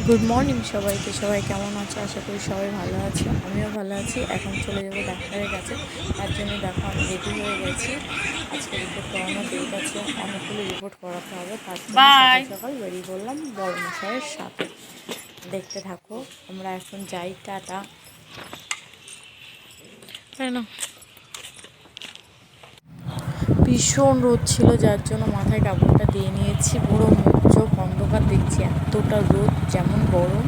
Good morning সবাইকে। সবাই কেমন আছে? আশা করি সবাই ভালো আছে, আমিও ভালো আছি। এখন চলে যাবো ডাক্তারের কাছে, তার জন্য দেখো আমি রেডি হয়ে গেছি। আজকে রিপোর্ট করানোর ডেট আছে, অনেকগুলো রিপোর্ট করাতে হবে, তার জন্য সকাল সকাল বেরিয়ে পড়লাম বড় মশাইয়ের সাথে। দেখতে থাকো, আমরা এখন যাই। টাটা। ভীষণ রোদ ছিল, যার জন্য মাথায় কাপড়টা দিয়ে নিয়েছি। পুরো মুখ চোখ অন্ধকার দেখছি, এতটা রোদ, যেমন গরম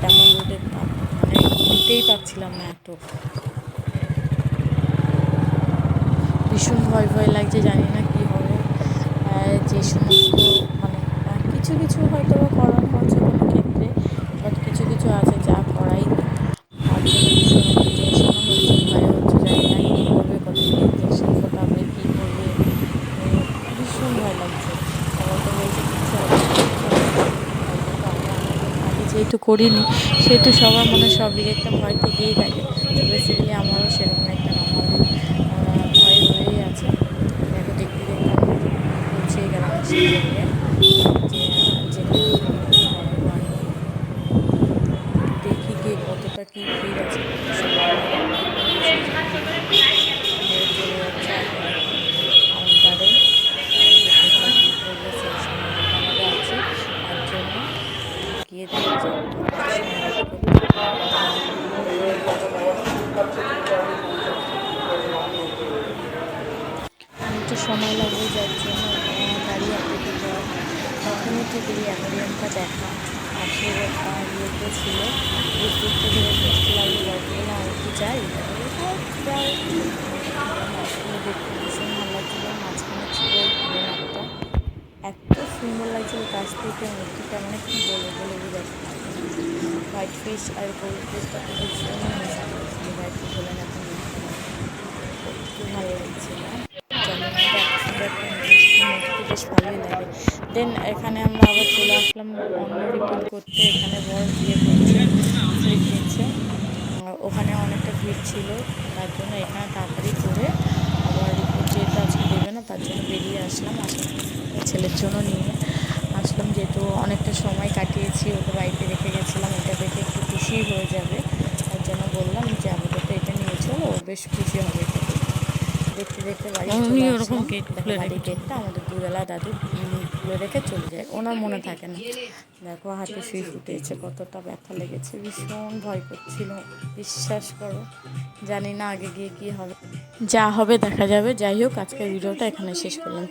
তেমন রোদের তাপ, মানে নিতেই পারছিলাম না। এত ভীষণ ভয় ভয় লাগছে, জানি না কী হবে। যে সমস্ত মানে কিছু কিছু হয়তো করানো হচ্ছে কোনো ক্ষেত্রে, বাট কিছু কিছু আছে যা করাই, তার জন্য ভীষণ একটু টেনশনও হচ্ছে, ভয় হচ্ছে, জানি না কী করবে, কতদিন ইঞ্জেকশন ফোটাবে, কী করবে। ভীষণ ভয় লাগছে। সবাই তো বলছে কিছু হবে না, কিছু হবে না। কিন্তু আমরা আগে যেহেতু করিনি, সেহেতু সবার মনে সব একটা ভয় থেকেই থাকে। তো বেসিক্যালি আমারও সেরকম একটা নর্মালি ভয় রয়েই আছে। দেখো দেখতে দেখতে আমরা পৌঁছেই গেলাম সেখানে, যেখানে হবে মানে দেখি গিয়ে কতটা কী ভিড় আছে, কত সময় লাগে, আমি কোনো কিছুই জানি না। চলে যাচ্ছে এখন কাউন্টারে, কোথায় কী করবে সেই সময়টুকু আমাদের আছে, তার জন্য গিয়ে দেখা যাক কতটা সময় ওয়েট করতে পারি। অনেকটা সময় লাগবে, যার জন্য দাঁড়িয়ে অপেক্ষা করা হয়। তখনই ঠিক এই অ্যাকোয়ারিয়ামটা দেখা, পাশের ইয়েতে ছিল। দেখতে ধরে দেখতে লাগলো, গল্পগুলো আমি একটু যাই, প্রায় মাছগুলো দেখতে ভীষণ ভালো লাগছিলো। মাঝখানে ছিল ভোলেনাথটা, এত সুন্দর লাগছিল কাছ থেকে মূর্তিটা, মানে কি বলে বলে বোঝাতে পারবো না। হোয়াইট ফিশ আর গোল্ড ফিশটা তো ভীষণ মিস করছিল, হোয়াইট ফিশ ভোলেনাথের মূর্তিটা একটু ভালো লাগছিল। জলের মধ্যে এত সুন্দর একটা মূর্তি, বেশ ভালোই লাগে। দেন এখানে আমরা আবার চলে আসলাম অন্য রিপোর্ট করতে। এখানে বড় ইয়ে করছে, স্লিপ নিচ্ছে, ওখানে অনেকটা ভিড় ছিল, তার জন্য এখানে তাড়াতাড়ি করে আবার রিপোর্ট যেহেতু আজকে দেবে না, তার জন্য বেরিয়ে আসলাম। আসার ছেলের জন্য নিয়ে আসলাম, যেহেতু অনেকটা সময় কাটিয়েছি, ওকে বাড়িতে রেখে গেছিলাম, এটা দেখে একটু খুশি হয়ে যাবে, তার জন্য বললাম যে আপাতত এটা নিয়ে চলো, ও বেশ খুশি হবে এটা দেখে। দেখতে দেখতে বাড়ি চলে আসলাম। দেখো বাড়ির গেটটা আমাদের দুবেলা দাদু খুলে রেখে চলে যায়, ওনার মনে থাকে না। দেখো হাতে সুই ফুটেছে, কতটা ব্যথা লেগেছে, ভীষণ ভয় করছিল, বিশ্বাস করো। জানি না আগে গিয়ে কী হবে, যা হবে দেখা যাবে। যাই হোক, আজকের ভিডিওটা এখানে শেষ করলাম।